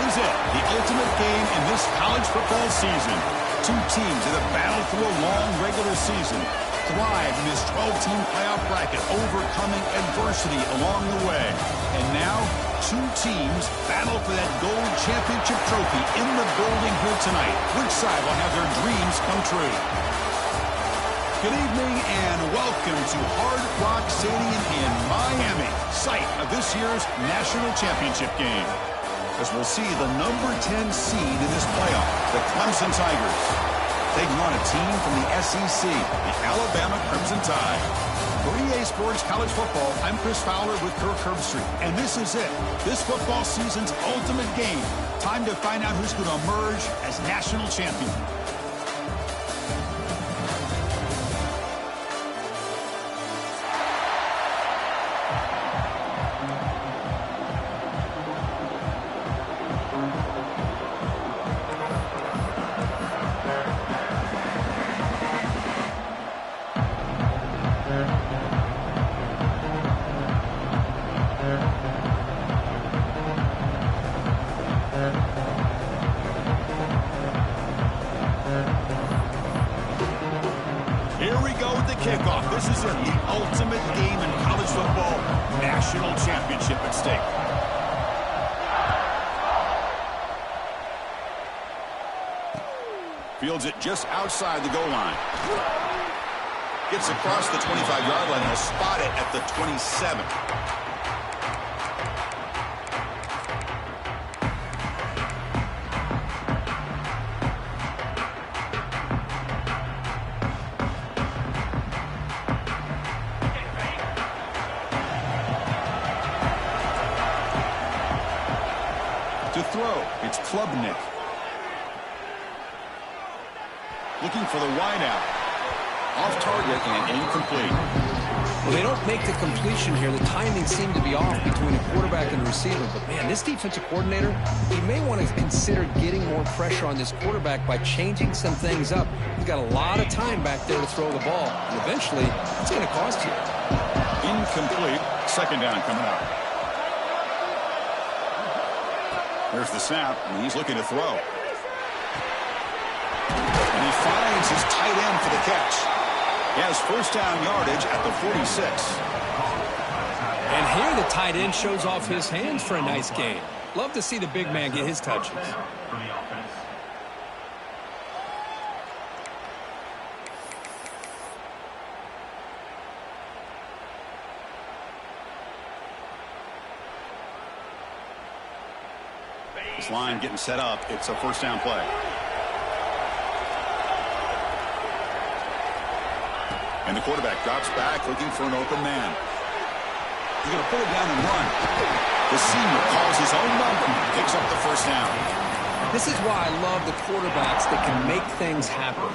is it, the ultimate game in this college football season. Two teams that have battled through a long regular season, thrived in this 12-team playoff bracket, overcoming adversity along the way. And now, two teams battle for that gold championship trophy in the building here tonight. Which side will have their dreams come true? Good evening and welcome to Hard Rock Stadium in Miami, site of this year's national championship game. As we'll see the number 10 seed in this playoff, the Clemson Tigers, taking on a team from the SEC, the Alabama Crimson Tide. For EA Sports College Football, I'm Chris Fowler with Kirk Herbstreit, and this is it, this football season's ultimate game. Time to find out who's going to emerge as national champion. Kickoff. This is it, the ultimate game in college football, national championship at stake. Fields it just outside the goal line. Gets across the 25-yard line. He'll spot it at the 27. To throw, it's Klubnik. Looking for the wideout. Off target and incomplete. Well, they don't make the completion here. The timing seemed to be off between a quarterback and a receiver. But, man, this defensive coordinator, he may want to consider getting more pressure on this quarterback by changing some things up. He's got a lot of time back there to throw the ball. And eventually, it's going to cost you. Incomplete. Second down coming up. There's the snap, and he's looking to throw. And he finds his tight end for the catch. He has first down yardage at the 46. And here the tight end shows off his hands for a nice game. Love to see the big man get his touches. This line getting set up. It's a first down play. And the quarterback drops back looking for an open man. He's going to pull it down and run. The senior calls his own number, picks up the first down. This is why I love the quarterbacks that can make things happen.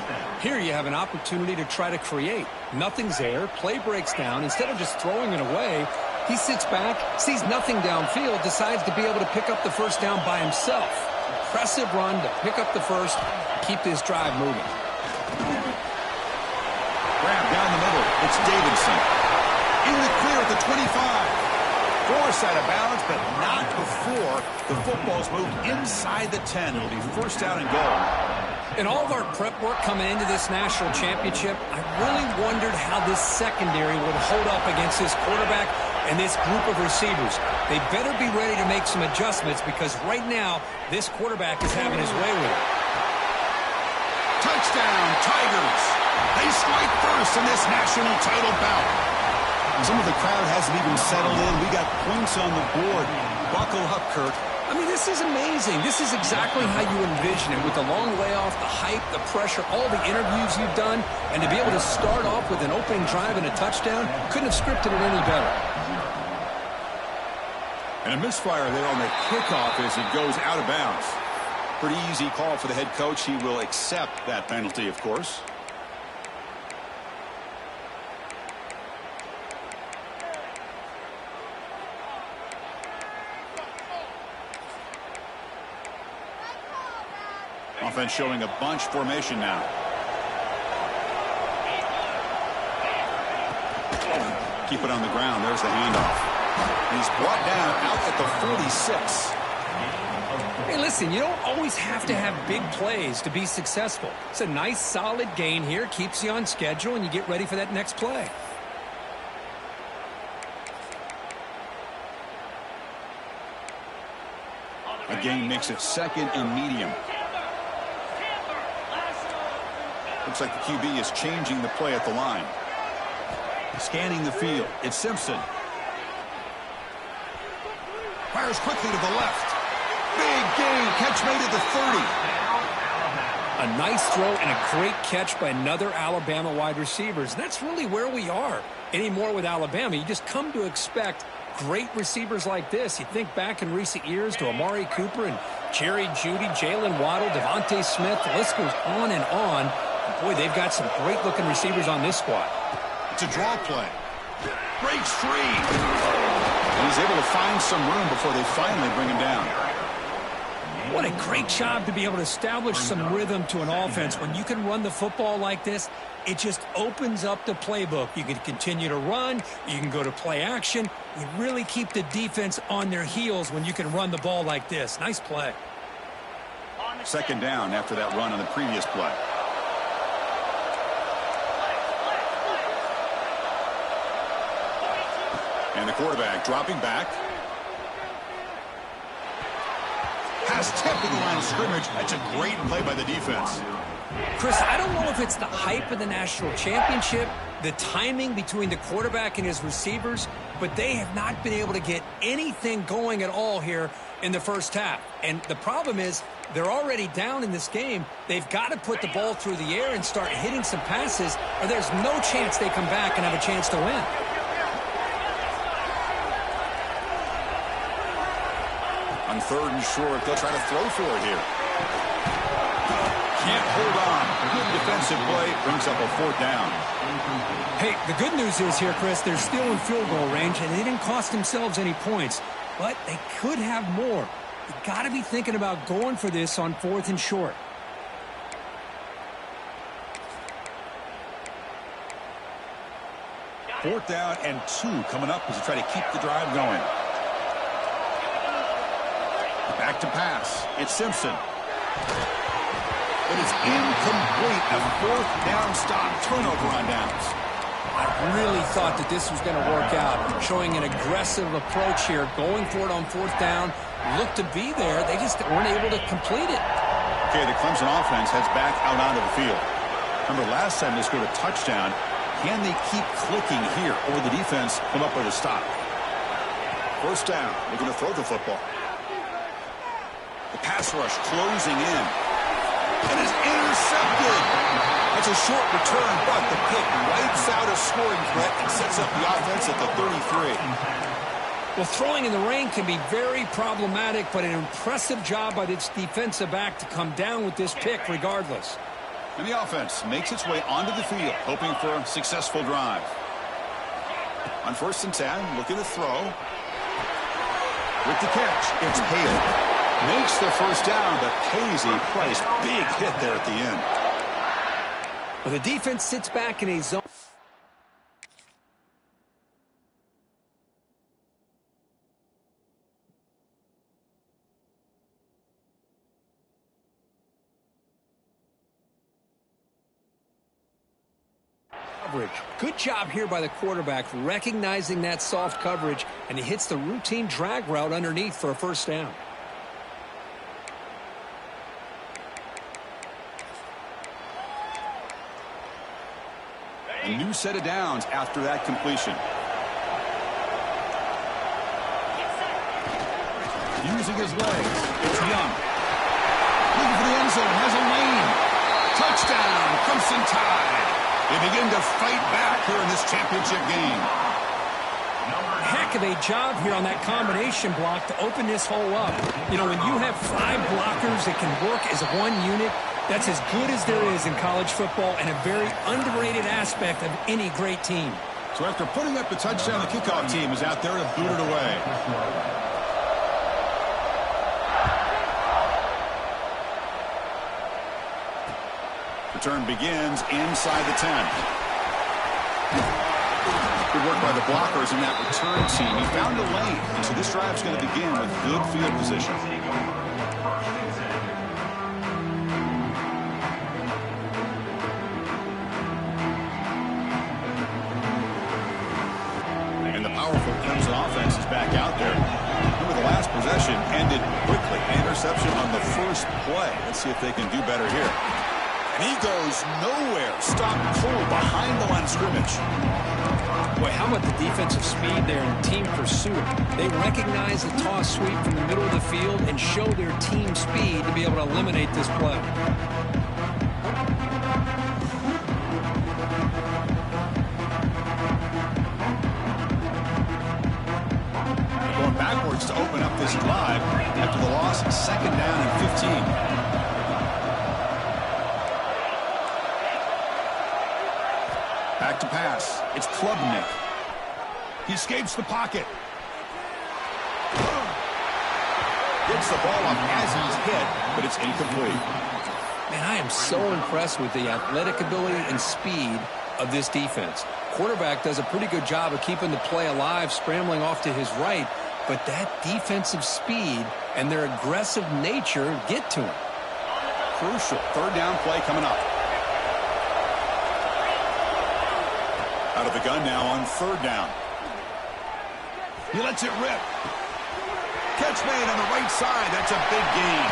Here you have an opportunity to try to create. Nothing's there. Play breaks down. Instead of just throwing it away, he sits back, sees nothing downfield, decides to be able to pick up the first down by himself. Impressive run to pick up the first, keep this drive moving. Grab down the middle. It's Davidson. In the clear at the 25. Far side of bounds, but not before the football's moved inside the 10. It'll be first down and goal. In all of our prep work coming into this national championship, I really wondered how this secondary would hold up against this quarterback and this group of receivers. They better be ready to make some adjustments because right now, this quarterback is having his way with it. Touchdown, Tigers. They strike first in this national title bout. Some of the crowd hasn't even settled in. We got points on the board. Buckle up, Kirk. I mean, this is amazing. This is exactly how you envision it with the long layoff, the hype, the pressure, all the interviews you've done, and to be able to start off with an opening drive and a touchdown, couldn't have scripted it any better. And a misfire there on the kickoff as it goes out of bounds. Pretty easy call for the head coach. He will accept that penalty, of course. Offense showing a bunch formation now. Keep it on the ground. There's the handoff. And he's brought down out at the 46. Hey, listen, you don't always have to have big plays to be successful. It's a nice, solid gain here, keeps you on schedule, and you get ready for that next play. A gain makes it second and medium. Looks like the QB is changing the play at the line. Scanning the field. It's Simpson. Fires quickly to the left. Big gain. Catch made at the 30. A nice throw and a great catch by another Alabama wide receivers. That's really where we are. Anymore with Alabama, you just come to expect great receivers like this. You think back in recent years to Amari Cooper and Jerry Jeudy, Jalen Waddle, Devontae Smith. The list goes on and on. Boy, they've got some great-looking receivers on this squad. It's a draw play. Breaks free. And he's able to find some room before they finally bring him down. What a great job to be able to establish some rhythm to an offense. When you can run the football like this, it just opens up the playbook. You can continue to run. You can go to play action. You really keep the defense on their heels when you can run the ball like this. Nice play. Second down after that run on the previous play. And the quarterback dropping back. Has tipped at the line of scrimmage. That's a great play by the defense. Chris, I don't know if it's the hype of the national championship, the timing between the quarterback and his receivers, but they have not been able to get anything going at all here in the first half. And the problem is they're already down in this game. They've got to put the ball through the air and start hitting some passes, or there's no chance they come back and have a chance to win. On third and short, they'll try to throw for it here. Can't hold on. Good defensive play brings up a fourth down. Hey, the good news is here, Chris, they're still in field goal range, and they didn't cost themselves any points, but they could have more. You got to be thinking about going for this on fourth and short. Fourth down and 2 coming up as they try to keep the drive going. Back to pass. It's Simpson. But it's incomplete. A fourth down stop. Turnover on downs. I really thought that this was going to work out. Showing an aggressive approach here. Going for it on fourth down. Looked to be there. They just weren't able to complete it. Okay, the Clemson offense heads back out onto the field. Remember last time they scored a touchdown. Can they keep clicking here, or will the defense come up with a stop? First down. They're going to throw the football. The pass rush closing in. And is intercepted. That's a short return, but the pick wipes out a scoring threat and sets up the offense at the 33. Well, throwing in the rain can be very problematic, but an impressive job by this defensive back to come down with this pick regardless. And the offense makes its way onto the field, hoping for a successful drive. On first and 10, looking to throw. With the catch, it's Hale. Makes the first down, but pays a price. Big hit there at the end. Well, the defense sits back in a zone. Good job here by the quarterback, recognizing that soft coverage, and he hits the routine drag route underneath for a first down. A new set of downs after that completion. Using his legs, it's Young. Looking for the end zone, has a lane. Touchdown, Crimson Tide. They begin to fight back here in this championship game. Heck of a job here on that combination block to open this hole up. You know, when you have 5 blockers that can work as one unit, that's as good as there is in college football and a very underrated aspect of any great team. So after putting up the touchdown, the kickoff team is out there to boot it away. Return begins inside the 10. Good work by the blockers in that return team. He found a lane, and so this drive's going to begin with good field position. powerful. Clemson offense is back out there. Remember, the last possession ended quickly. Interception on the first play. Let's see if they can do better here. And he goes nowhere. Stop cold behind the line of scrimmage. Boy, how about the defensive speed there in team pursuit? They recognize the toss sweep from the middle of the field and show their team speed to be able to eliminate this play. Going backwards to open up this drive after the loss. 2nd down and 15. Back to pass. It's Klubnik. He escapes the pocket. Gets the ball up as he's hit, but it's incomplete. Man, I am so impressed with the athletic ability and speed of this defense. Quarterback does a pretty good job of keeping the play alive, scrambling off to his right, but that defensive speed and their aggressive nature get to him. Crucial 3rd down play coming up. Out of the gun now on 3rd down. He lets it rip. Catch made on the right side. That's a big gain.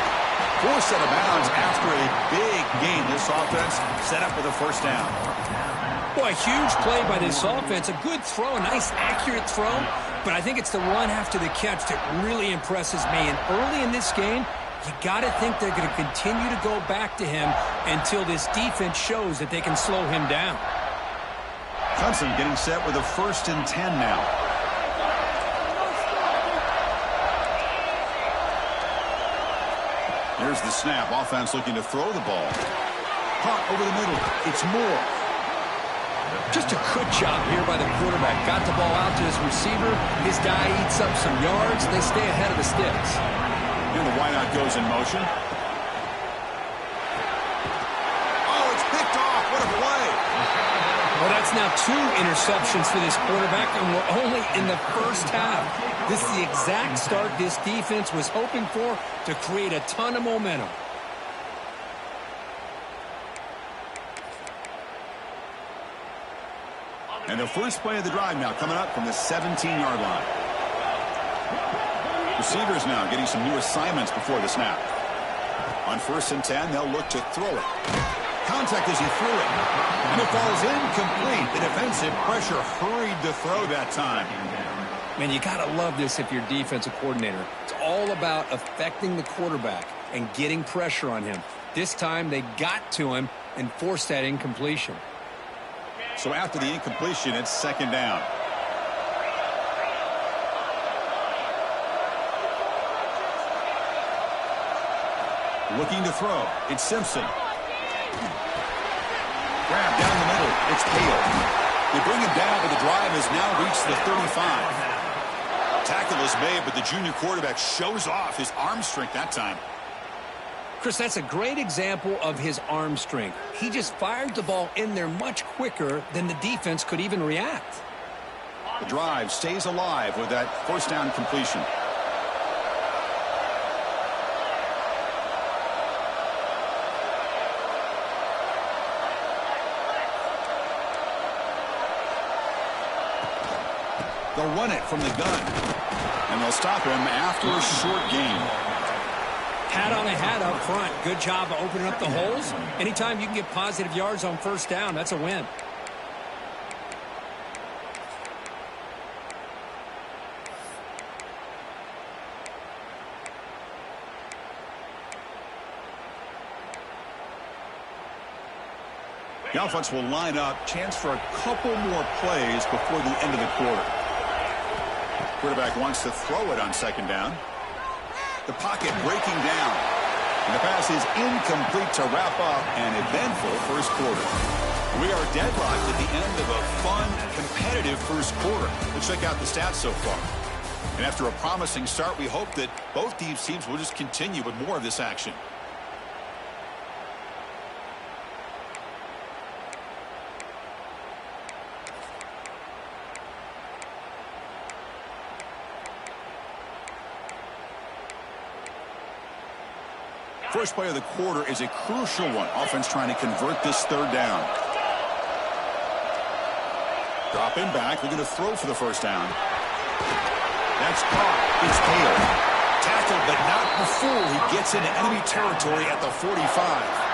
Forced out of bounds after a big gain. This offense set up with a 1st down. Boy, a huge play by this offense. A good throw, a nice accurate throw. But I think it's the run after the catch that really impresses me. And early in this game, you got to think they're going to continue to go back to him until this defense shows that they can slow him down. Clemson getting set with a 1st and 10 now. Here's the snap. Offense looking to throw the ball. Caught over the middle. It's Moore. Just a good job here by the quarterback. Got the ball out to his receiver. His guy eats up some yards. They stay ahead of the sticks. And the wideout goes in motion. Oh, it's picked off. What a play. Well, that's now 2 interceptions for this quarterback, and we're only in the first half. This is the exact start this defense was hoping for to create a ton of momentum. And the first play of the drive now coming up from the 17-yard line. Receivers now getting some new assignments before the snap. On 1st and 10, they'll look to throw it. Contact as he threw it. And it falls incomplete. The defensive pressure hurried to throw that time. Man, you got to love this if you're defensive coordinator. It's all about affecting the quarterback and getting pressure on him. This time they got to him and forced that incompletion. So after the incompletion, it's 2nd down. Looking to throw. It's Simpson. Grab down the middle. It's Pale. They bring him down, but the drive has now reached the 35. Tackle is made, but the junior quarterback shows off his arm strength that time. Chris, that's a great example of his arm strength. He just fired the ball in there much quicker than the defense could even react. The drive stays alive with that 1st down completion. They'll run it from the gun. And they'll stop him after a short gain. Hat on a hat up front. Good job of opening up the holes. Anytime you can get positive yards on 1st down, that's a win. The offense will line up. Chance for a couple more plays before the end of the quarter. Quarterback wants to throw it on 2nd down. The pocket breaking down. And the pass is incomplete to wrap up an eventful first quarter. We are deadlocked at the end of a fun, competitive first quarter. Let's check out the stats so far. And after a promising start, we hope that both these teams will just continue with more of this action. First play of the quarter is a crucial one. Offense trying to convert this 3rd down. Dropping back, looking to throw for the 1st down. That's caught. It's Taylor. Tackled, but not before he gets into enemy territory at the 45.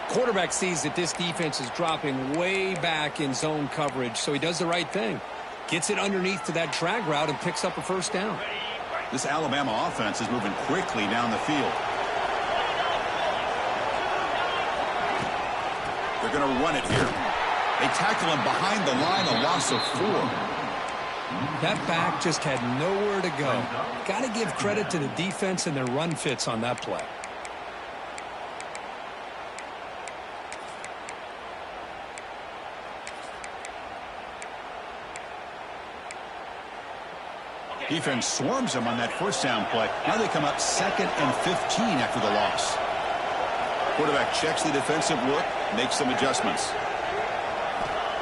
Quarterback sees that this defense is dropping way back in zone coverage, so he does the right thing. Gets it underneath to that drag route and picks up a first down. This Alabama offense is moving quickly down the field. They're going to run it here. They tackle him behind the line, a loss of 4. That back just had nowhere to go. Got to give credit to the defense and their run fits on that play. Defense swarms him on that first down play. Now they come up 2nd and 15 after the loss. Quarterback checks the defensive look, makes some adjustments.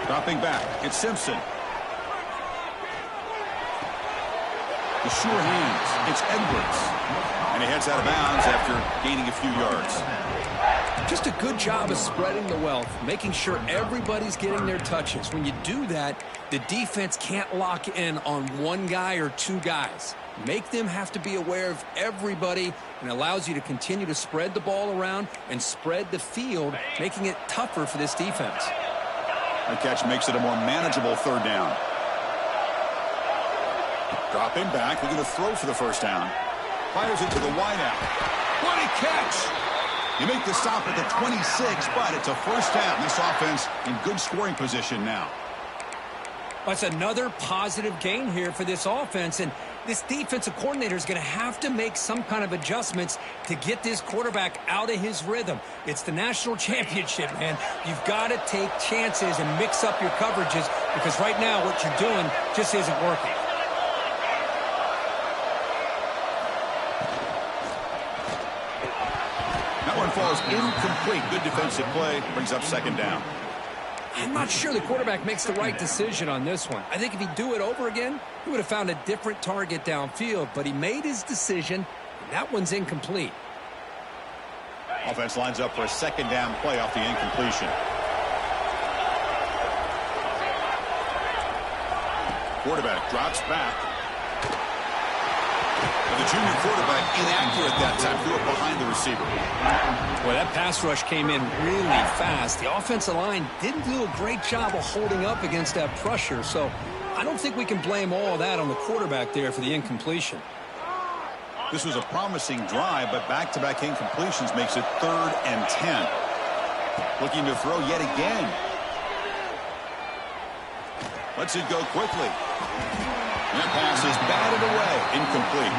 Dropping back, it's Simpson. The sure hands, it's Edwards. And he heads out of bounds after gaining a few yards. Just a good job of spreading the wealth, making sure everybody's getting their touches. When you do that, the defense can't lock in on one guy or two guys. Make them have to be aware of everybody, and allows you to continue to spread the ball around and spread the field, making it tougher for this defense. The catch makes it a more manageable 3rd down. Dropping back, they're going to throw for the first down. Fires it to the wideout. What a catch! You make the stop at the 26, but it's a first down. This offense in good scoring position now. That's another positive gain here for this offense, and this defensive coordinator is going to have to make some kind of adjustments to get this quarterback out of his rhythm. It's the national championship, man. You've got to take chances and mix up your coverages, because right now what you're doing just isn't working. That one falls incomplete. Good defensive play. Brings up 2nd down. I'm not sure the quarterback makes the right decision on this one. I think if he'd do it over again, he would have found a different target downfield, but he made his decision, and that one's incomplete. Offense lines up for a 2nd down play off the incompletion. Quarterback drops back. And the junior quarterback inaccurate that time, threw it behind the receiver. Boy, that pass rush came in really fast. The offensive line didn't do a great job of holding up against that pressure, so I don't think we can blame all of that on the quarterback there for the incompletion. This was a promising drive, but back-to-back incompletions makes it 3rd and 10. Looking to throw yet again. Lets it go quickly. That pass is batted away. Incomplete.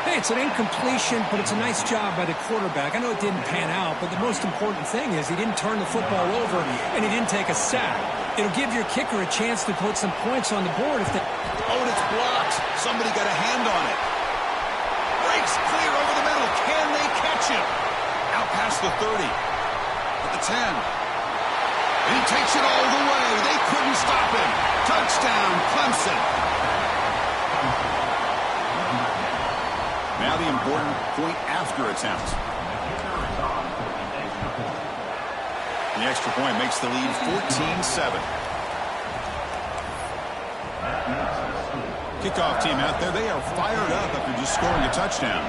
Hey, it's an incompletion, but it's a nice job by the quarterback. I know it didn't pan out, but the most important thing is he didn't turn the football over and he didn't take a sack. It'll give your kicker a chance to put some points on the board if they... Oh, and it's blocked. Somebody got a hand on it. Breaks clear over the middle. Can they catch him? Out past the 30. At the 10. And he takes it all the way. They couldn't stop him. Touchdown, Clemson. Now the important point after attempt. The extra point makes the lead 14-7. Kickoff team out there, they are fired up after just scoring a touchdown.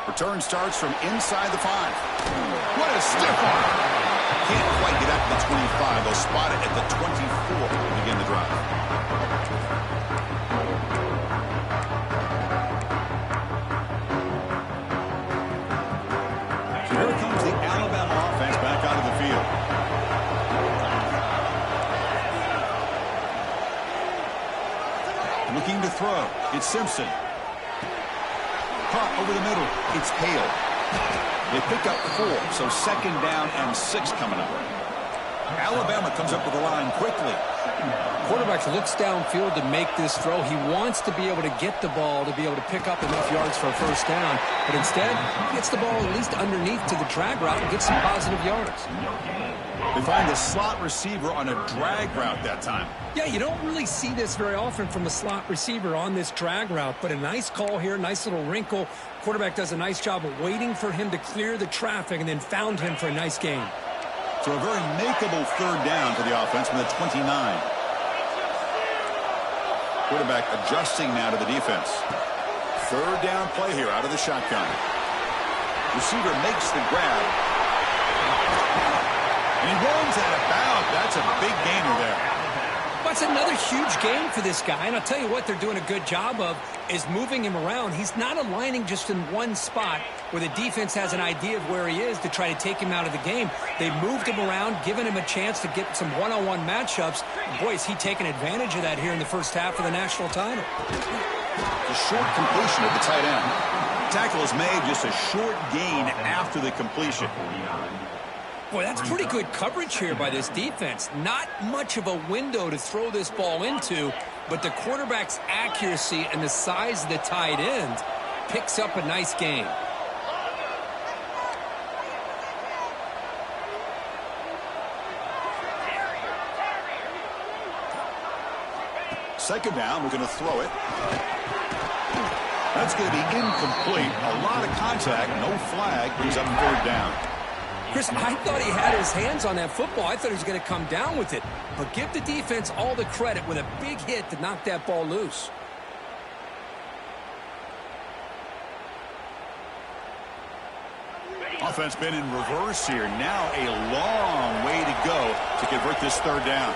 Return starts from inside the 5. What a stiff arm. Can't quite get up to the 25. They'll spot it at the 24 to begin the drive. So here comes the Alabama offense back out of the field. Looking to throw. It's Simpson. Caught over the middle. It's Hale. They pick up 4, so 2nd down and 6 coming up. Alabama comes up with the line quickly. Quarterback looks downfield to make this throw. He wants to be able to get the ball to be able to pick up enough yards for a first down, but instead he gets the ball at least underneath to the drag route and gets some positive yards. They find the slot receiver on a drag route that time. Yeah, you don't really see this very often from a slot receiver on this drag route, but a nice call here, nice little wrinkle. Quarterback does a nice job of waiting for him to clear the traffic and then found him for a nice gain. So a very makeable third down for the offense from the 29. Quarterback adjusting now to the defense. Third down play here out of the shotgun. Receiver makes the grab. And he runs out of bounds. That's a big gainer there. That's another huge game for this guy. And I'll tell you what they're doing a good job of is moving him around. He's not aligning just in one spot where the defense has an idea of where he is to try to take him out of the game. They moved him around, giving him a chance to get some one-on-one matchups. Boy, is he taking advantage of that here in the first half of the national title. The short completion of the tight end. Tackle is made, just a short gain after the completion. Boy, that's pretty good coverage here by this defense. Not much of a window to throw this ball into, but the quarterback's accuracy and the size of the tight end picks up a nice gain. Second down, we're going to throw it. That's going to be incomplete. A lot of contact, no flag, brings up third down. Chris, I thought he had his hands on that football. I thought he was going to come down with it. But give the defense all the credit with a big hit to knock that ball loose. Offense been in reverse here. Now a long way to go to convert this third down.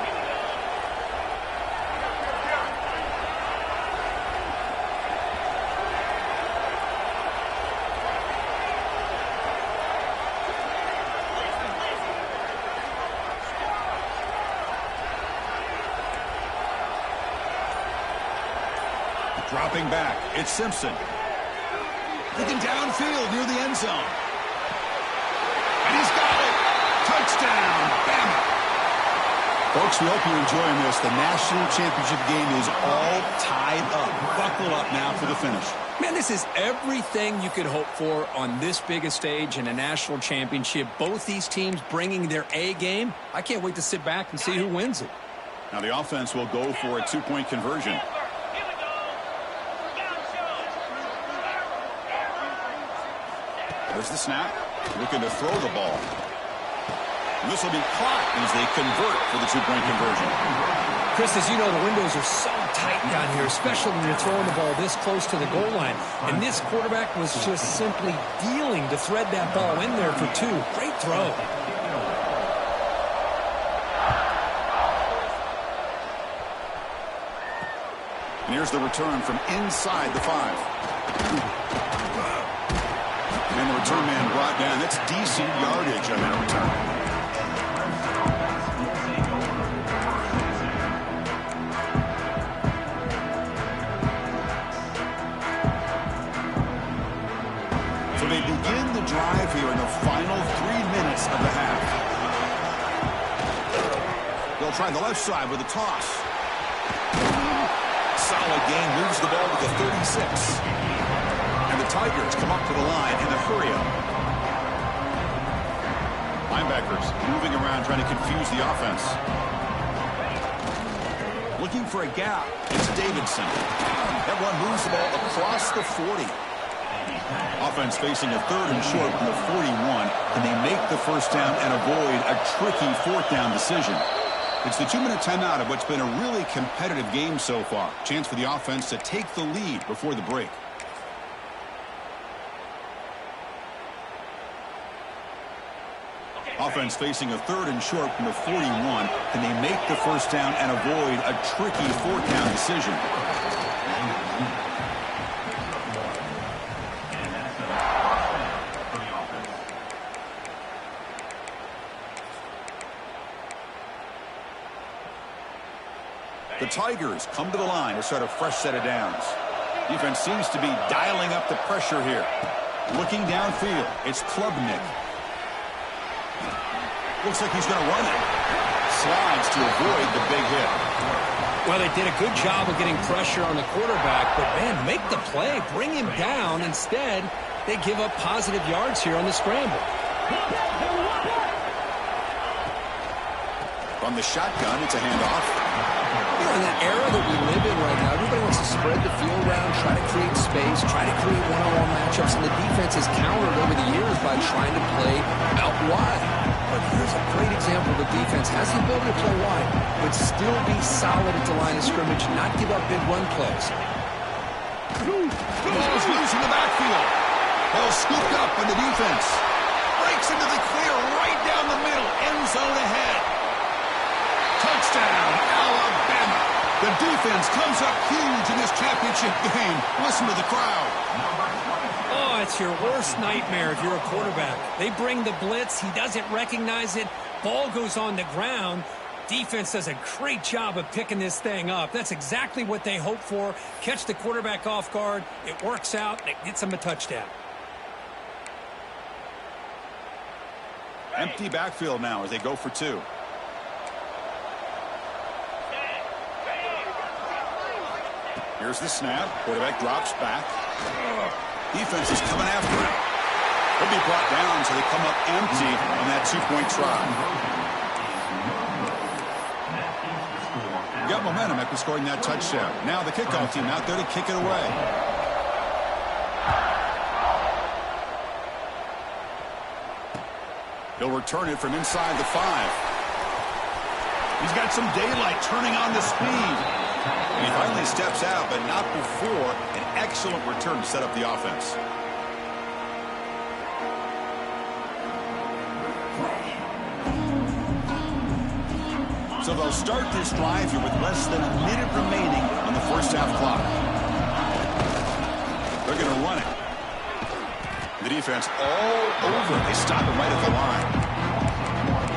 Dropping back, it's Simpson. Looking downfield near the end zone. And he's got it. Touchdown, Bama. Folks, we hope you're enjoying this. The national championship game is all tied up. Buckle up now for the finish. Man, this is everything you could hope for on this big a stage in a national championship. Both these teams bringing their A game. I can't wait to sit back and see who wins it. Now the offense will go for a two-point conversion. There's the snap. Looking to throw the ball. And this will be caught as they convert for the two-point conversion. Chris, as you know, the windows are so tight down here, especially when you're throwing the ball this close to the goal line. And this quarterback was just simply dealing to thread that ball in there for two. Great throw. And here's the return from inside the 5. And the return man brought down. That's decent yardage on that return. So they begin the drive here in the final 3 minutes of the half. They'll try the left side with a toss. Solid gain, moves the ball to the 36. And the Tigers come up to the line in a hurry-up. Linebackers moving around trying to confuse the offense. Looking for a gap. It's Davidson. That one moves the ball across the 40. Offense facing a third and short from the 41. Can they make the first down and avoid a tricky fourth down decision? It's the 2-minute timeout of what's been a really competitive game so far. Chance for the offense to take the lead before the break. Offense facing a third and short from the 41. Can they make the first down and avoid a tricky fourth down decision? The Tigers come to the line to start a fresh set of downs. Defense seems to be dialing up the pressure here. Looking downfield, it's Klubnik. Looks like he's going to run it. Slides to avoid the big hit. Well, they did a good job of getting pressure on the quarterback, but, man, make the play, bring him down. Instead, they give up positive yards here on the scramble. From the shotgun, it's a handoff. You know, in the era that we live in right now, everybody wants to spread the field around, try to create space, try to create one-on-one matchups, and the defense has countered over the years by trying to play out wide. But here's a great example. The defense has the ability to play wide, but still be solid at the line of scrimmage, not give up big run plays. The ball is loose in the backfield. Ball scooped up by the defense. Breaks into the clear right down the middle. End zone ahead. Touchdown, Alabama. The defense comes up huge in this championship game. Listen to the crowd. Oh, it's your worst nightmare if you're a quarterback. They bring the blitz. He doesn't recognize it. Ball goes on the ground. Defense does a great job of picking this thing up. That's exactly what they hope for. Catch the quarterback off guard. It works out. It gets them a touchdown. Empty backfield now as they go for two. Here's the snap. Quarterback drops back. Defense is coming after him. He'll be brought down so they come up empty on that two-point try. Got momentum after scoring that touchdown. Now the kickoff team out there to kick it away. He'll return it from inside the 5. He's got some daylight turning on the speed. And he finally steps out, but not before an excellent return to set up the offense. So they'll start this drive here with less than a minute remaining on the first half clock. They're going to run it. The defense all over. They stop it right at the line.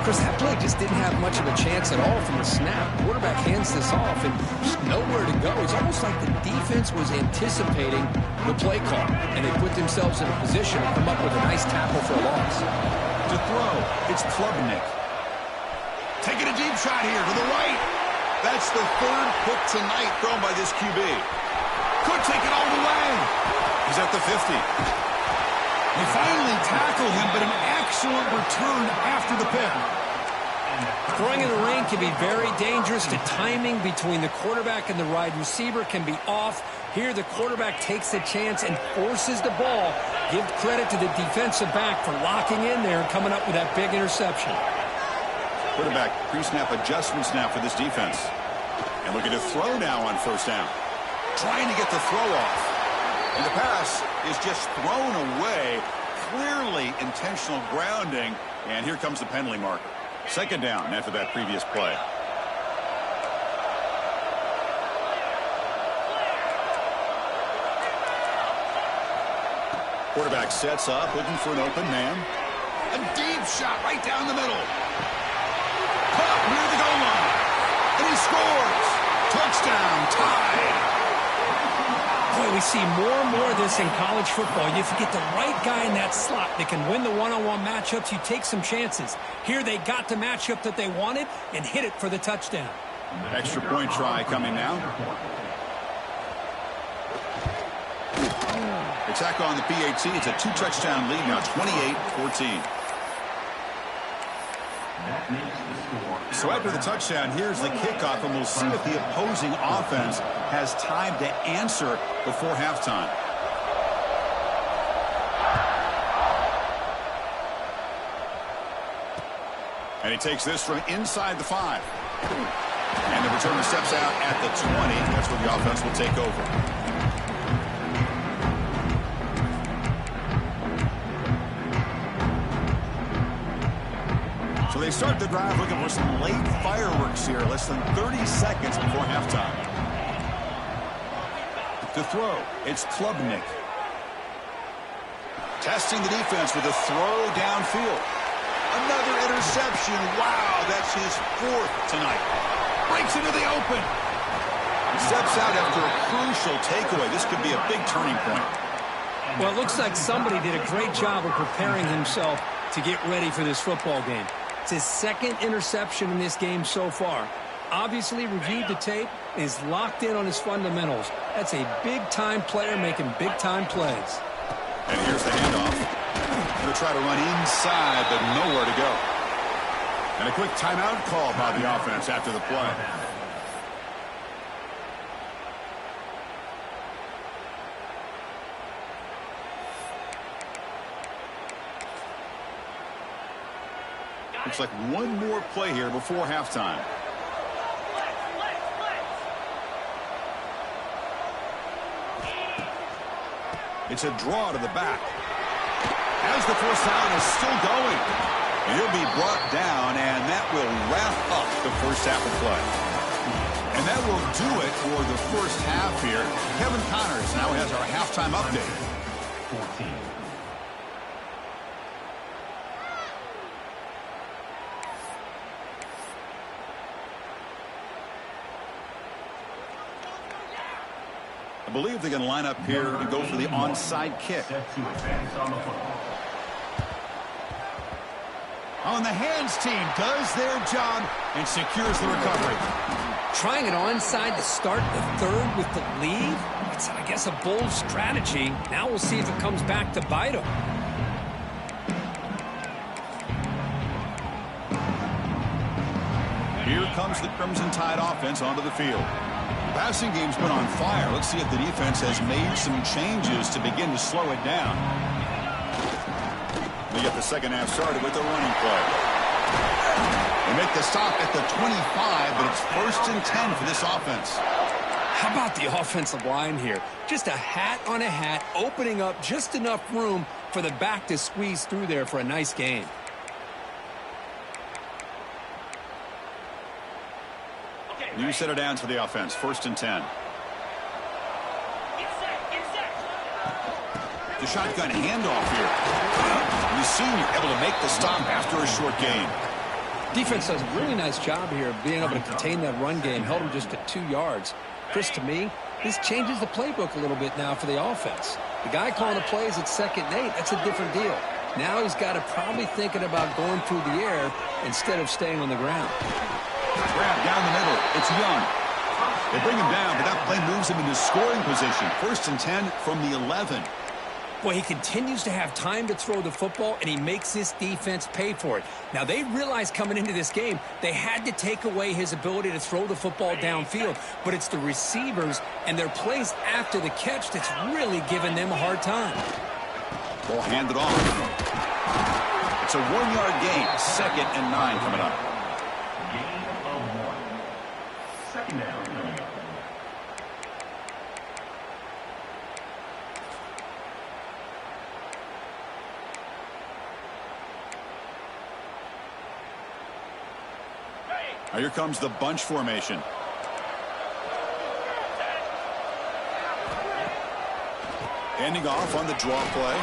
Chris, that play just didn't have much of a chance at all from the snap. Quarterback hands this off and just nowhere to go. It's almost like the defense was anticipating the play call, and they put themselves in a position to come up with a nice tackle for a loss. To throw, it's Klubnik. Taking a deep shot here to the right. That's the third pick tonight thrown by this QB. Could take it all the way. He's at the 50. They finally tackle him, but an excellent return after the pick. Throwing in the rain can be very dangerous. The timing between the quarterback and the wide receiver can be off. Here, the quarterback takes a chance and forces the ball. Give credit to the defensive back for locking in there and coming up with that big interception. Quarterback pre-snap adjustments now for this defense. And looking to throw now on first down. Trying to get the throw off. And the pass is just thrown away. Clearly intentional grounding. And here comes the penalty marker. Second down after that previous play. Quarterback sets up, looking for an open man. A deep shot right down the middle. Caught near the goal line. And he scores. Touchdown, tied. Boy, we see more and more of this in college football. If you get the right guy in that slot that can win the one-on-one matchups, you take some chances. Here they got the matchup that they wanted and hit it for the touchdown. Extra point try coming now. They tack on the PAT. It's a two-touchdown lead now, 28-14. So after the touchdown, here's the kickoff, and we'll see if the opposing offense has time to answer before halftime. And he takes this from inside the 5. And the returner steps out at the 20. That's where the offense will take over. So they start the drive looking for some late fireworks here, less than 30 seconds before halftime. To throw, it's Klubnik. Testing the defense with a throw downfield. Another interception. Wow, that's his 4th tonight. Breaks into the open. Steps out after a crucial takeaway. This could be a big turning point. Well, it looks like somebody did a great job of preparing himself to get ready for this football game. It's his 2nd interception in this game so far. Obviously reviewed the tape, is locked in on his fundamentals. That's a big-time player making big-time plays. And here's the handoff. Going to try to run inside, but nowhere to go. And a quick timeout call by the offense after the play. Looks like one more play here before halftime. It's a draw to the back. As the first down is still going. And he'll be brought down, and that will wrap up the first half of play. And that will do it for the first half here. Kevin Connors now has our halftime update. 14. I believe they're going to line up here to go for the onside kick. On the hands team does their job and secures the recovery. Trying it onside to start the third with the lead? It's, I guess, a bold strategy. Now we'll see if it comes back to bite them. Here comes the Crimson Tide offense onto the field. The passing game's been on fire. Let's see if the defense has made some changes to begin to slow it down. We get the second half started with the running play. They make the stop at the 25, but it's 1st and 10 for this offense. How about the offensive line here? Just a hat on a hat, opening up just enough room for the back to squeeze through there for a nice gain. New set of downs for the offense. 1st and 10. The shotgun handoff here. The senior able to make the stop after a short gain. Defense does a really nice job here of being able to contain that run game. Held him just at 2 yards. Chris, to me, this changes the playbook a little bit now for the offense. The guy calling the plays at 2nd and 8, that's a different deal. Now he's got to probably thinking about going through the air instead of staying on the ground. Grab down the middle. It's Young. They bring him down, but that play moves him into scoring position. 1st and 10 from the 11. Well, he continues to have time to throw the football, and he makes this defense pay for it. Now, they realized coming into this game, they had to take away his ability to throw the football downfield. But it's the receivers and their plays after the catch that's really giving them a hard time. Ball handed off. It's a 1-yard gain. 2nd and 9 coming up. Gain of 1. 2nd down. Now here comes the bunch formation. Ending off on the draw play.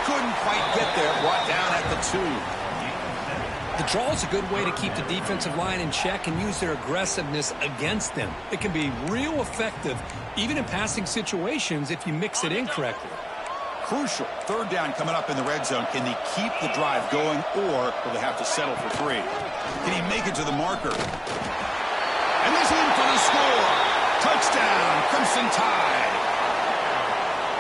Couldn't quite get there. Brought down at the 2. The draw is a good way to keep the defensive line in check and use their aggressiveness against them. It can be real effective, even in passing situations, if you mix it in correctly. Crucial. 3rd down coming up in the red zone. Can they keep the drive going, or will they have to settle for 3? Can he make it to the marker? And he's in for the score. Touchdown, Crimson Tide.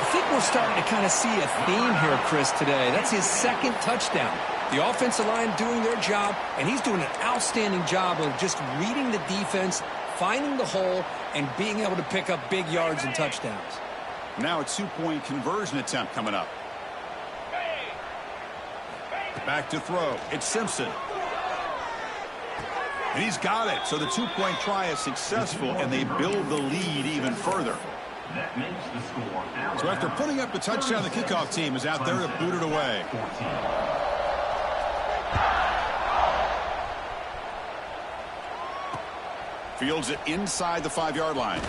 I think we're starting to kind of see a theme here, Chris, today. That's his 2nd touchdown. The offensive line doing their job, and he's doing an outstanding job of just reading the defense, finding the hole, and being able to pick up big yards and touchdowns. Now a 2-point conversion attempt coming up. Back to throw. It's Simpson. And he's got it. So the 2-point try is successful, and they build the lead even further. That makes the score. So after putting up the touchdown, the kickoff team is out there to boot it away. 14. Fields it inside the 5-yard line.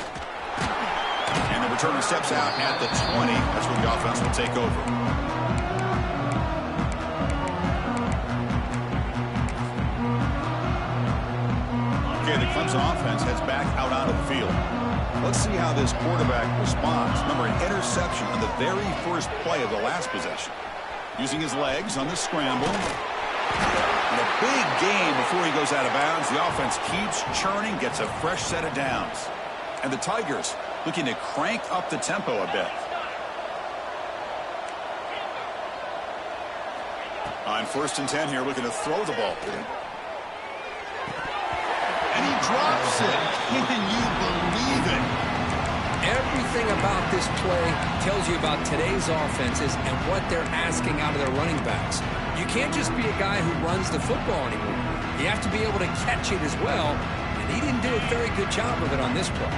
And the returner steps out at the 20. That's where the offense will take over. Okay, the Clemson offense heads back out onto the field. Let's see how this quarterback responds. Remember, an interception on the very first play of the last possession. Using his legs on the scramble. And a big gain before he goes out of bounds. The offense keeps churning, gets a fresh set of downs. And the Tigers looking to crank up the tempo a bit. On 1st and 10 here, looking to throw the ball. And he drops it. Can you believe it? Everything about this play tells you about today's offenses and what they're asking out of their running backs. You can't just be a guy who runs the football anymore. You have to be able to catch it as well, and he didn't do a very good job of it on this play.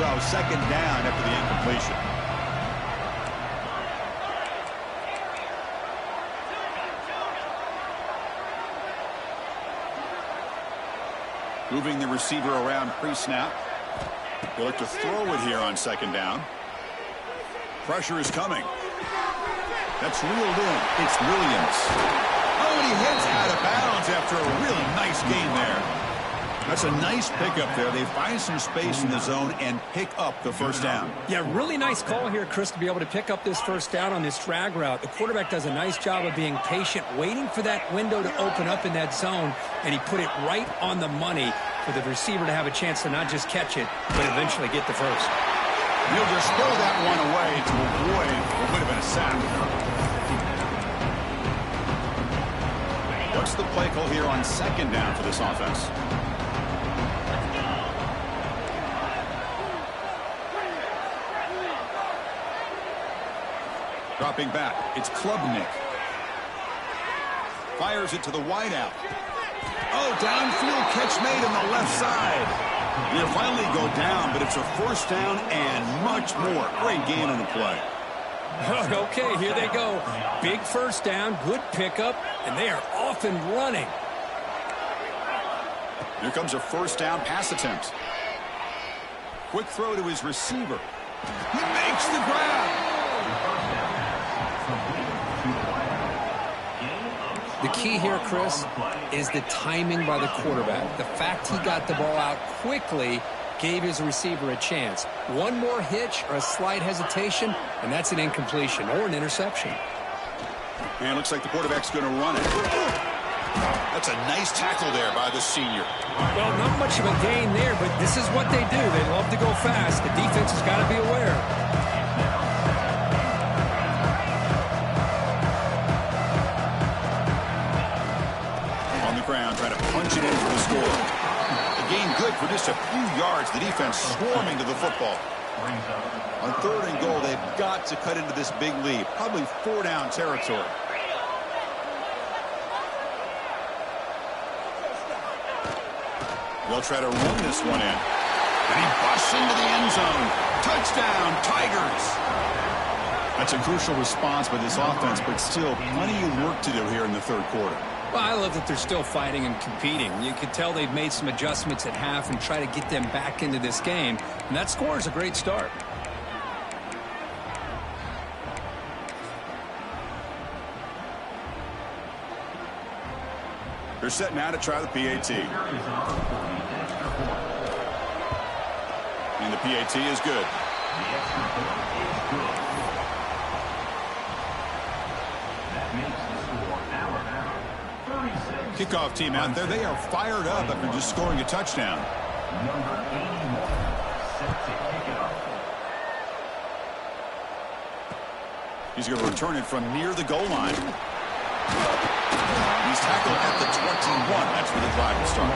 So second down after the incompletion. Moving the receiver around pre-snap. They'll look to throw it here on second down. Pressure is coming. That's reeled in. It's Williams. Oh, and he heads out of bounds after a really nice gain there. That's a nice pickup there. They find some space in the zone and pick up the first down. Yeah, really nice call here, Chris, to be able to pick up this first down on this drag route. The quarterback does a nice job of being patient, waiting for that window to open up in that zone, and he put it right on the money for the receiver to have a chance to not just catch it, but eventually get the first. He'll just throw that one away to avoid what would have been a sack. What's the play call here on second down for this offense? Dropping back, it's Klubnik. Fires it to the wideout. Oh, downfield catch made on the left side. They finally go down, but it's a first down and much more. Great gain on the play. Okay, here they go. Big first down, good pickup, and they are off and running. Here comes a first down pass attempt. Quick throw to his receiver. He makes the grab. The key here, Chris, is the timing by the quarterback. The fact he got the ball out quickly gave his receiver a chance. One more hitch or a slight hesitation, and that's an incompletion or an interception. And it looks like the quarterback's going to run it. That's a nice tackle there by the senior. Well, not much of a gain there, but this is what they do. They love to go fast. The defense has got to be aware. Trying to punch it in for the score. A gain good for just a few yards. The defense swarming to the football. On third and goal, they've got to cut into this big lead. Probably 4-down territory. They'll try to run this one in. And he busts into the end zone. Touchdown, Tigers. That's a crucial response by this offense, but still plenty of work to do here in the third quarter. Well, I love that they're still fighting and competing. You can tell they've made some adjustments at half and try to get them back into this game. And that score is a great start. They're set now to try the PAT. And the PAT is good. Kickoff team out there. They are fired up after just scoring a touchdown. Number 81, set to kick it off. He's going to return it from near the goal line. He's tackled at the 21. That's where the drive will start.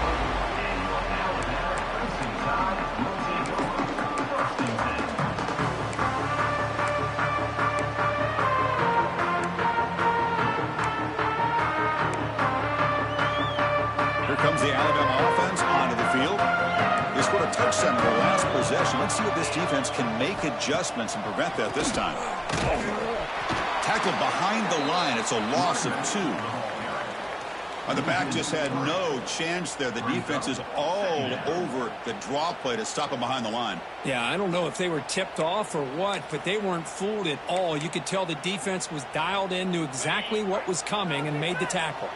Comes the Alabama offense onto the field. They scored a touchdown in the last possession. Let's see if this defense can make adjustments and prevent that this time. Tackled behind the line. It's a loss of 2. The back just had no chance there. The defense is all over the draw play to stop him behind the line. Yeah, I don't know if they were tipped off or what, but they weren't fooled at all. You could tell the defense was dialed in, knew exactly what was coming, and made the tackle.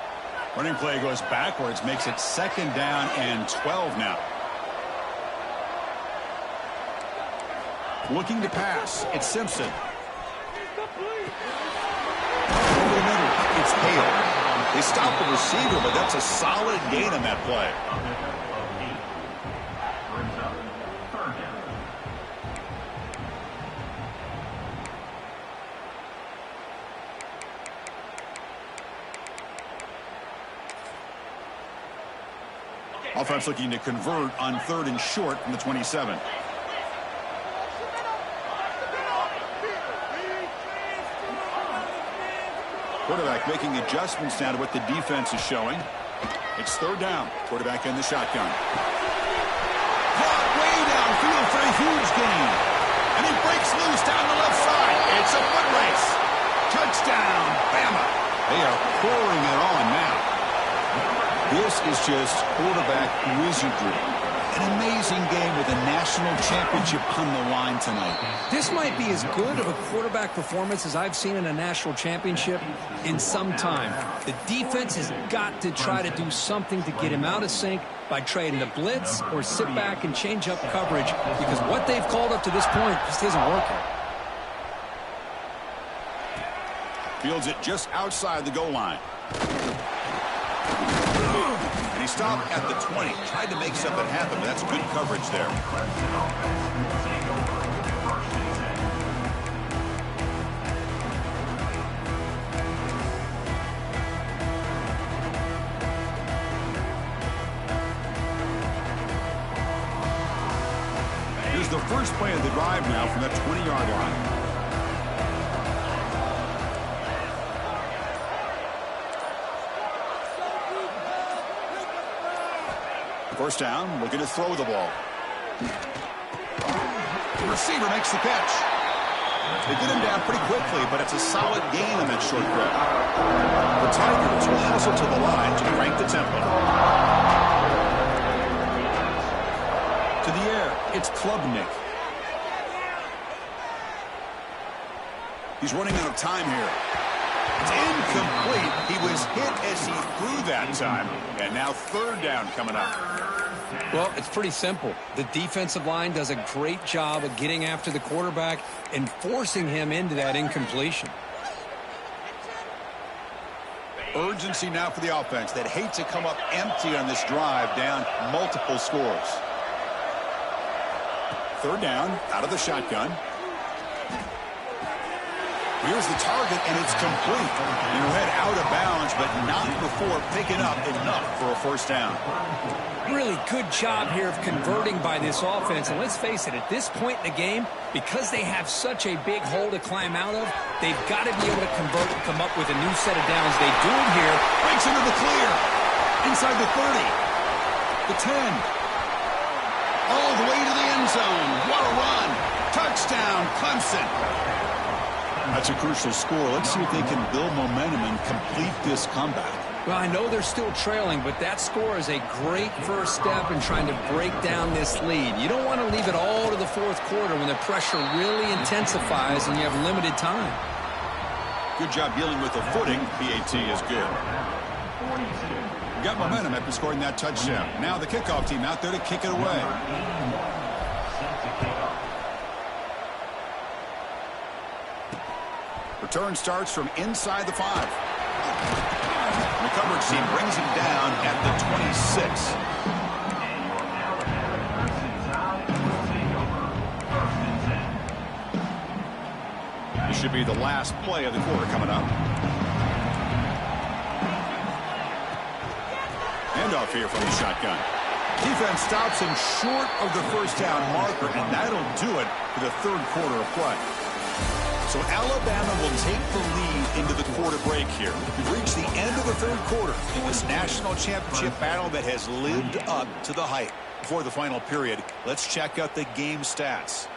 Running play goes backwards, makes it second down and 12 now. Looking to pass, it's Simpson. Over the middle, it's Hale. They stop the receiver, but that's a solid gain on that play. Offense looking to convert on third and short from the 27. Quarterback making adjustments now to what the defense is showing. It's third down. Quarterback in the shotgun. Caught way downfield for a huge gain. And he breaks loose down the left side. It's a foot race. Touchdown, Bama. They are pouring it on now. This is just quarterback wizardry. An amazing game with a national championship on the line tonight. This might be as good of a quarterback performance as I've seen in a national championship in some time. The defense has got to try to do something to get him out of sync by trading the blitz or sit back and change up coverage, because what they've called up to this point just isn't working. Fields it just outside the goal line. And he stopped at the 20. Tried to make something happen, but that's good coverage there. Here's the first play of the drive now from that 20-yard line. First down, looking to throw the ball. The receiver makes the catch. They get him down pretty quickly, but it's a solid gain on that short grab. The Tigers will hustle to the line to crank the tempo. To the air, it's Klubnik. He's running out of time here. It's incomplete. He was hit as he threw that time. And now third down coming up. Well, it's pretty simple. The defensive line does a great job of getting after the quarterback and forcing him into that incompletion. Urgency now for the offense that hate to come up empty on this drive, down multiple scores. Third down, out of the shotgun. Here's the target, and it's complete. You head out of bounds, but not before picking up enough for a first down. Really good job here of converting by this offense. And let's face it, at this point in the game, because they have such a big hole to climb out of, they've got to be able to convert and come up with a new set of downs. They do it here. Breaks into the clear. Inside the 30. The 10. All the way to the end zone. What a run. Touchdown, Clemson. That's a crucial score. Let's see if they can build momentum and complete this comeback. Well, I know they're still trailing, but that score is a great first step in trying to break down this lead. You don't want to leave it all to the fourth quarter when the pressure really intensifies and you have limited time. Good job dealing with the footing. PAT is good. Got momentum after scoring that touchdown. Now the kickoff team out there to kick it away. Return starts from inside the 5. The coverage team brings him down at the 26. This should be the last play of the quarter coming up. Handoff here from the shotgun. Defense stops him short of the first down marker, and that'll do it for the third quarter of play. So Alabama will take the lead into the quarter break here. We've reached the end of the third quarter in this national championship battle that has lived up to the hype. Before the final period, let's check out the game stats.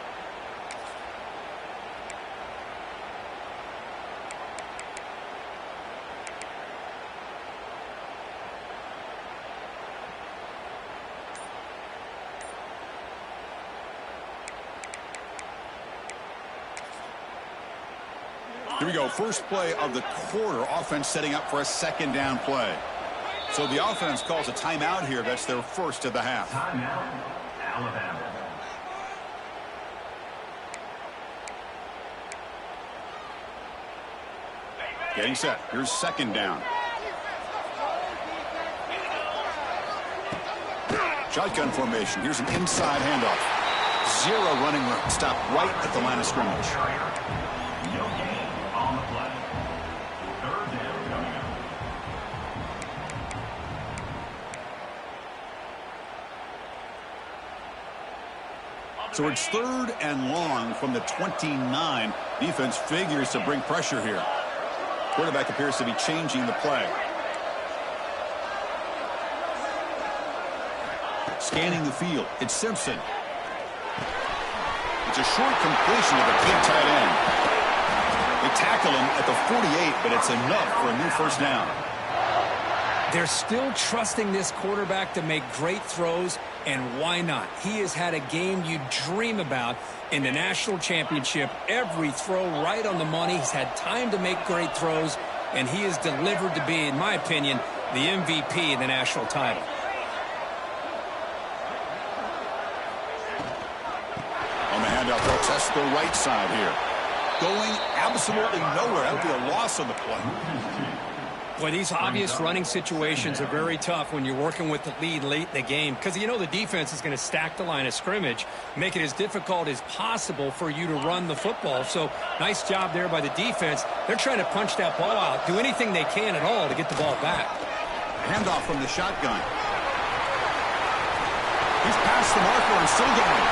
Here we go, first play of the quarter. Offense setting up for a second down play. So the offense calls a timeout here. That's their first of the half. Timeout, Alabama. Getting set. Here's second down. Shotgun formation. Here's an inside handoff. Zero running room. Stop right at the line of scrimmage. No gain on the play. Third down coming up. So it's third and long from the 29. Defense figures to bring pressure here. Quarterback appears to be changing the play. Scanning the field. It's Simpson. It's a short completion of a big tight end. They tackle him at the 48, but it's enough for a new first down. They're still trusting this quarterback to make great throws, and why not? He has had a game you dream about in the national championship. Every throw right on the money. He's had time to make great throws, and he has delivered to be, in my opinion, the MVP of the national title. On the handoff, they'll test the right side here. Going absolutely nowhere. That would be a loss on the play. Boy, these obvious running situations are very tough when you're working with the lead late in the game because you know the defense is going to stack the line of scrimmage, make it as difficult as possible for you to run the football. So nice job there by the defense. They're trying to punch that ball out, do anything they can at all to get the ball back. Handoff from the shotgun. He's past the marker and still going.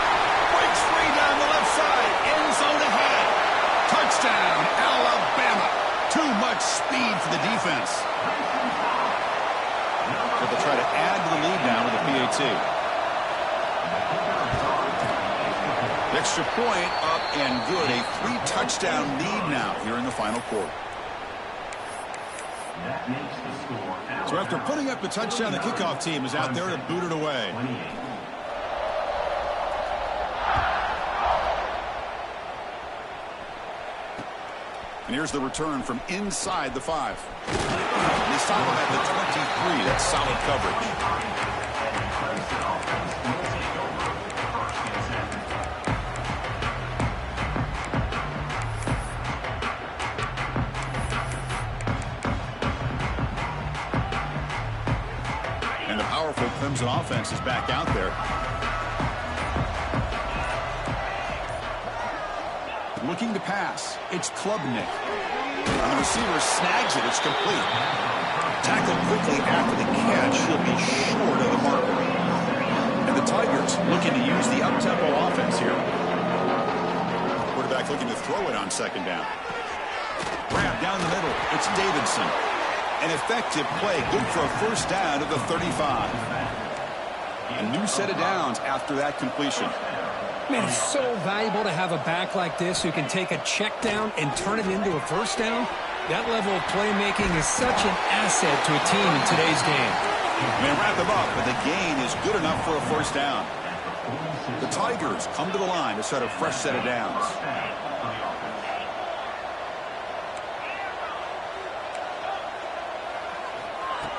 Breaks free down the left side. End zone ahead. Touchdown, Alabama. Too much speed for the defense. But they'll try to add to the lead now with the PAT. The extra point up and good. A 3-touchdown lead now here in the final quarter. So after putting up the touchdown, the kickoff team is out there to boot it away. And here's the return from inside the 5. They stop him at the 23. That's solid coverage. And the powerful Clemson offense is back out there. Looking to pass. It's Klubnik. And the receiver snags it. It's complete. Tackled quickly after the catch. He'll be short of the marker. And the Tigers looking to use the up-tempo offense here. Quarterback looking to throw it on second down. Grab down the middle. It's Davidson. An effective play. Good for a first down at the 35. A new set of downs after that completion. Man, it's so valuable to have a back like this who can take a check down and turn it into a first down. That level of playmaking is such an asset to a team in today's game. They wrap him up, but the gain is good enough for a first down. The Tigers come to the line to set a fresh set of downs.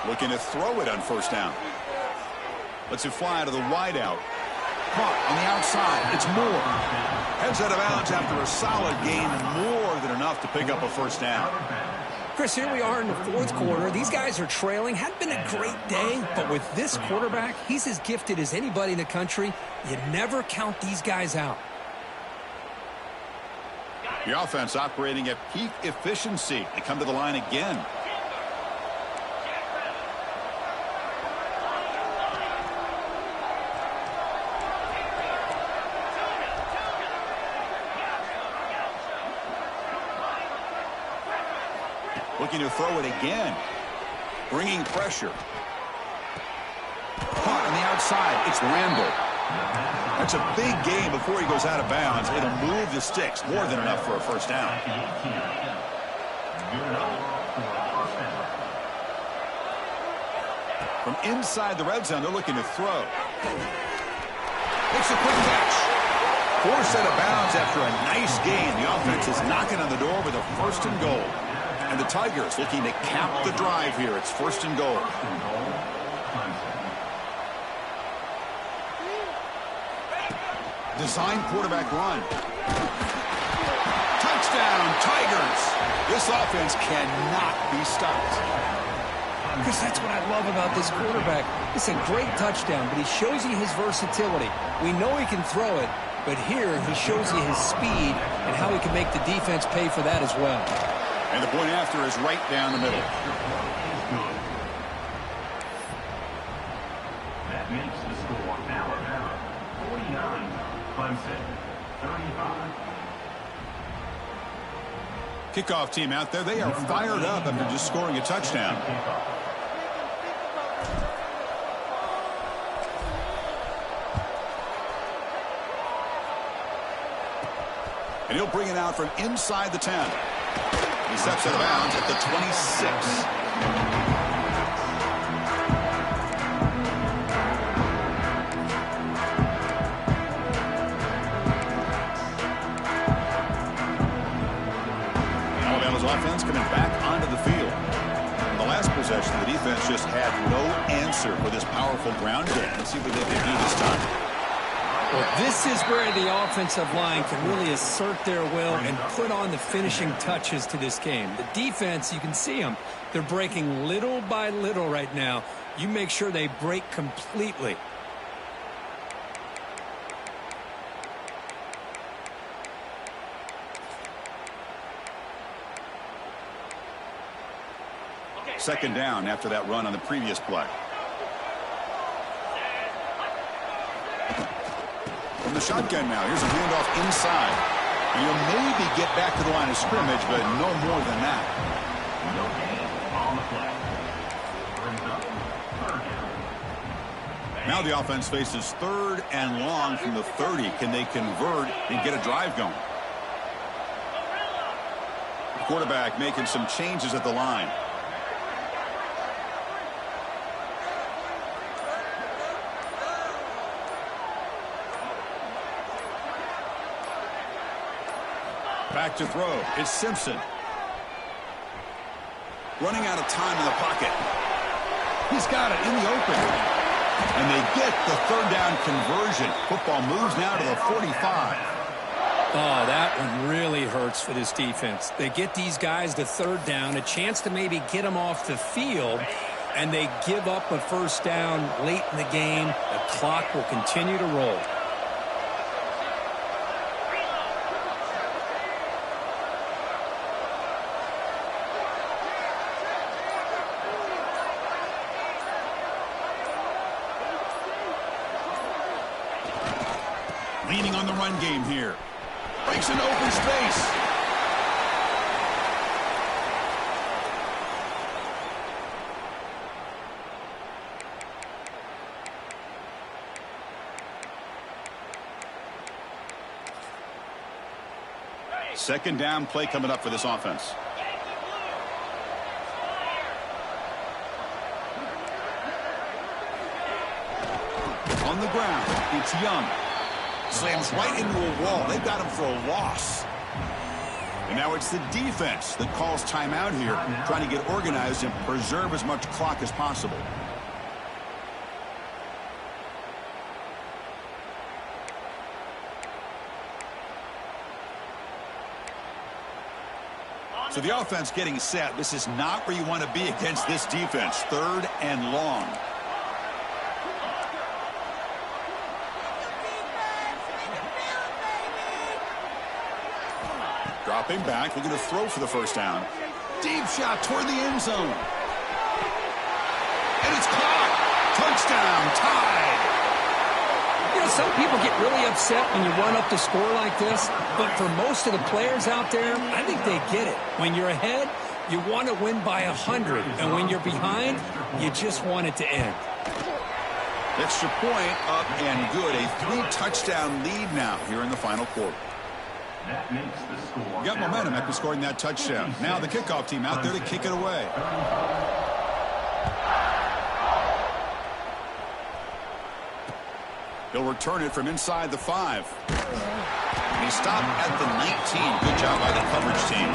Looking to throw it on first down. Lets it fly to the wideout. Caught on the outside. It's Moore. Heads out of bounds after a solid gain. More than enough to pick up a first down. Chris, here we are in the fourth quarter. These guys are trailing. Hadn't been a great day, but with this quarterback, he's as gifted as anybody in the country. You never count these guys out. The offense operating at peak efficiency. They come to the line again. Looking to throw it again. Bringing pressure. Caught on the outside. It's Randall. That's a big gain before he goes out of bounds. It'll move the sticks. More than enough for a first down. From inside the red zone, they're looking to throw. It's a quick catch. Forced out of bounds after a nice gain. The offense is knocking on the door with a first and goal. And the Tigers looking to cap the drive here. It's first and goal. Design quarterback run. Touchdown, Tigers. This offense cannot be stopped. Chris, that's what I love about this quarterback. It's a great touchdown, but he shows you his versatility. We know he can throw it, but here he shows you his speed and how he can make the defense pay for that as well. And the point after is right down the middle. That makes the score Alabama 49, Clemson 35. Kickoff team out there, they are fired up after just scoring a touchdown. And he'll bring it out from inside the 10. He steps out of bounds at the 26. Alabama's offense coming back onto the field. In the last possession, the defense just had no answer for this powerful ground game. Let's see what they can do this time. Well, this is where the offensive line can really assert their will and put on the finishing touches to this game. The defense, you can see them. They're breaking little by little right now. You make sure they break completely. Second down after that run on the previous play. From the shotgun now, here's a handoff inside. And you'll maybe get back to the line of scrimmage, but no more than that. No gain on the play. Brings up third down. Now the offense faces third and long from the 30. Can they convert and get a drive going? The quarterback making some changes at the line. Back to throw. It's Simpson. Running out of time in the pocket. He's got it in the open. And they get the third down conversion. Football moves now to the 45. Oh, that one really hurts for this defense. They get these guys to third down, a chance to maybe get them off the field, and they give up a first down late in the game. The clock will continue to roll. Leaning on the run game here. Breaks into open space. Second down play coming up for this offense. On the ground, it's Young. Slams right into a wall. They've got him for a loss. And now it's the defense that calls timeout here, trying to get organized and preserve as much clock as possible. So the offense getting set. This is not where you want to be against this defense. Third and long. Dropping back, looking to throw for the first down. Deep shot toward the end zone. And it's caught. Touchdown, tied. You know, some people get really upset when you run up the score like this, but for most of the players out there, I think they get it. When you're ahead, you want to win by 100, and when you're behind, you just want it to end. Extra point up and good. A 3-touchdown lead now here in the final quarter. That makes the score. Got momentum after scoring that touchdown. Now the kickoff team out there to kick it away. He'll return it from inside the 5. And he stopped at the 19. Good job by the coverage team.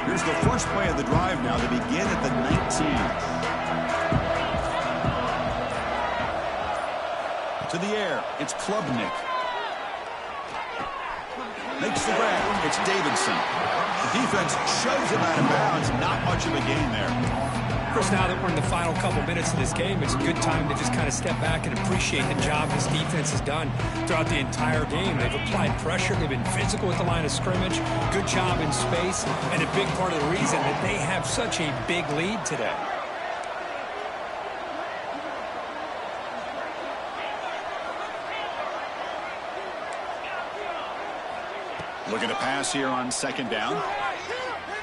Here's the first play of the drive now. They begin at the 19. To the air, it's Klubnik. Makes the grab, it's Davidson. The defense shoves him out of bounds. Not much of a gain there. Of course, now that we're in the final couple minutes of this game, it's a good time to just kind of step back and appreciate the job this defense has done throughout the entire game. They've applied pressure. They've been physical at the line of scrimmage. Good job in space. And a big part of the reason that they have such a big lead today. Looking to pass here on second down.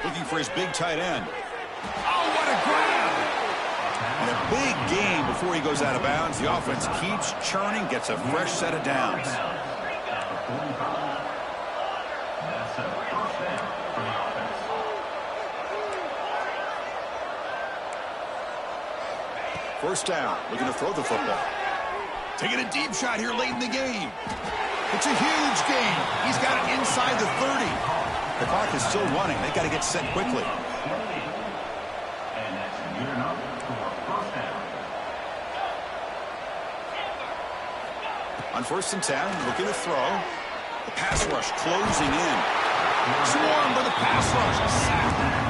Looking for his big tight end. Oh, what a grab! And a big gain before he goes out of bounds. The offense keeps churning, gets a fresh set of downs. First down, looking to throw the football. Taking a deep shot here late in the game. It's a huge gain. He's got it inside the 30. The clock is still running. They've got to get set quickly. On 1st and 10, looking to throw. The pass rush closing in. Swarmed by the pass rush. Sacked.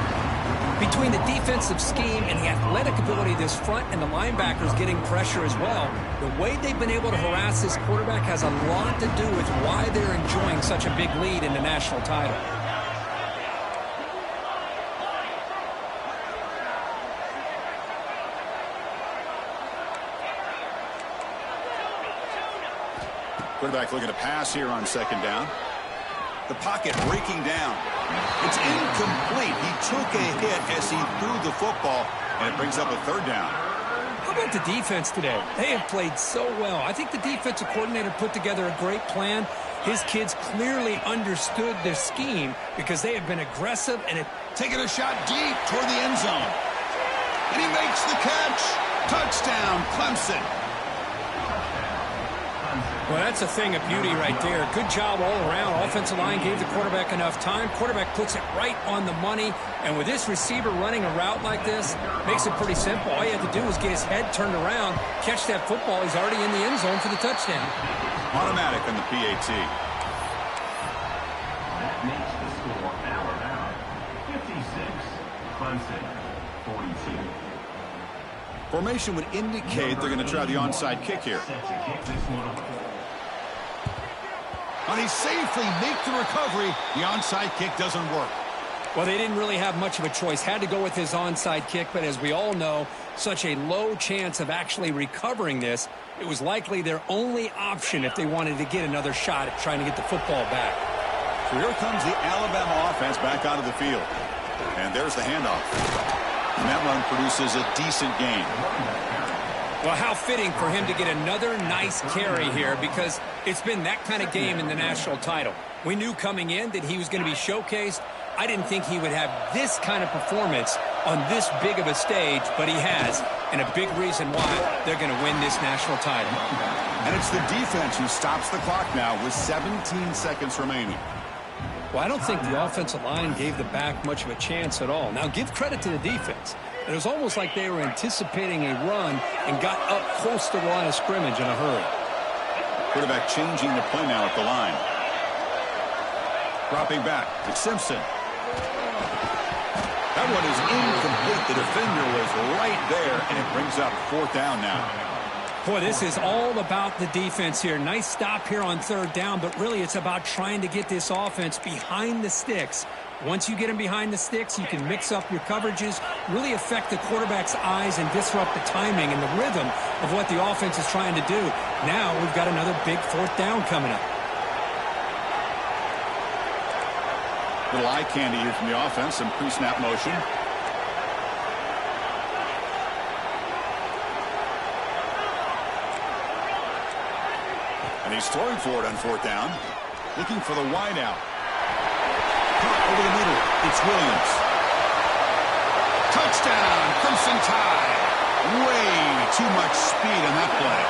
Between the defensive scheme and the athletic ability of this front and the linebackers getting pressure as well, the way they've been able to harass this quarterback has a lot to do with why they're enjoying such a big lead in the national title. Quarterback looking to pass here on second down. The pocket breaking down. It's incomplete. He took a hit as he threw the football, and it brings up a third down. How about the defense today? They have played so well. I think the defensive coordinator put together a great plan. His kids clearly understood their scheme because they have been aggressive and taking a shot deep toward the end zone. And he makes the catch. Touchdown, Clemson. Well, that's a thing of beauty right there. Good job all around. Offensive line gave the quarterback enough time. Quarterback puts it right on the money. And with this receiver running a route like this, makes it pretty simple. All you have to do is get his head turned around, catch that football. He's already in the end zone for the touchdown. Automatic on the PAT. That makes the score Alabama 56, Clemson 42. Formation would indicate they're going to try the onside kick here. And he safely makes the recovery. The onside kick doesn't work. Well, they didn't really have much of a choice. Had to go with his onside kick, but as we all know, such a low chance of actually recovering this. It was likely their only option if they wanted to get another shot at trying to get the football back. So here comes the Alabama offense back onto the field. And there's the handoff. And that run produces a decent gain. Well, how fitting for him to get another nice carry here because it's been that kind of game in the national title. We knew coming in that he was going to be showcased. I didn't think he would have this kind of performance on this big of a stage, but he has, and a big reason why they're going to win this national title. And it's the defense who stops the clock now with 17 seconds remaining. Well, I don't think the offensive line gave the back much of a chance at all. Now, give credit to the defense. It was almost like they were anticipating a run and got up close to the line of scrimmage in a hurry. Quarterback changing the play now at the line. Dropping back to Simpson. That one is incomplete. The defender was right there, and it brings up 4th down now. Boy, this is all about the defense here. Nice stop here on 3rd down, but really it's about trying to get this offense behind the sticks. Once you get them behind the sticks, you can mix up your coverages, really affect the quarterback's eyes and disrupt the timing and the rhythm of what the offense is trying to do. Now we've got another big 4th down coming up. Little eye candy here from the offense, some pre-snap motion. And he's throwing for it on 4th down. Looking for the wide out. Over the middle, it's Williams. Touchdown, Crimson Tide. Way too much speed on that play.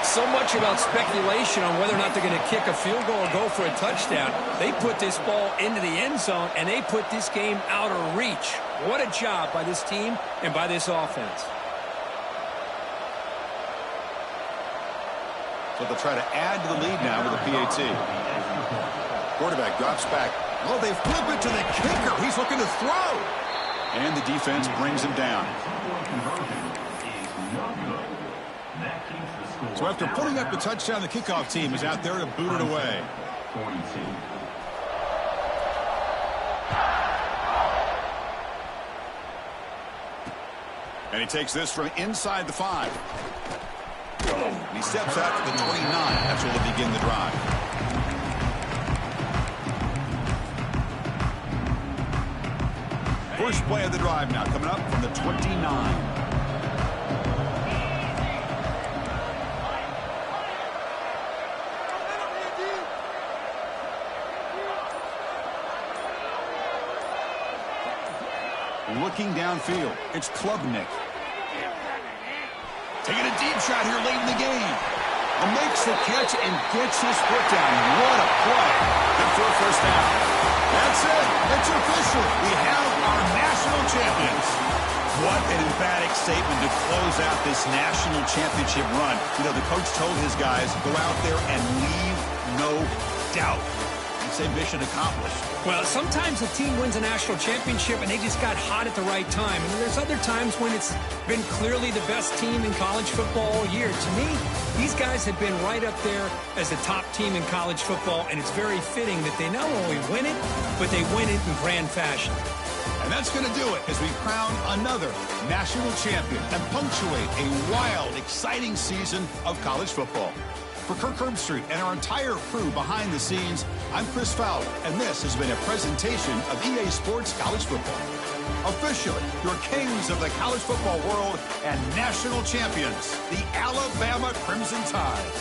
So much about speculation on whether or not they're going to kick a field goal or go for a touchdown. They put this ball into the end zone, and they put this game out of reach. What a job by this team and by this offense. So they'll try to add to the lead now with a PAT. Quarterback drops back. Oh, they flip it to the kicker. He's looking to throw. And the defense brings him down. So after putting up the touchdown, the kickoff team is out there to boot it away. 42. And he takes this from inside the 5. And he steps out to the 29. That's where they'll begin the drive. First play of the drive now coming up from the 29. Looking downfield, it's Klubnik. Taking a deep shot here late in the game. Makes the catch and gets his foot down. What a play. Good for a first down. That's it. It's official. We have our national champions. What an emphatic statement to close out this national championship run. You know, the coach told his guys, go out there and leave no doubt. Same mission accomplished. Well, sometimes a team wins a national championship and they just got hot at the right time. And there's other times when it's been clearly the best team in college football all year. To me, these guys have been right up there as the top team in college football, and it's very fitting that they not only win it, but they win it in grand fashion. And that's going to do it as we crown another national champion and punctuate a wild, exciting season of college football. For Kirk Herbstreit and our entire crew behind the scenes, I'm Chris Fowler, and this has been a presentation of EA Sports College Football. Officially, your kings of the college football world and national champions, the Alabama Crimson Tide.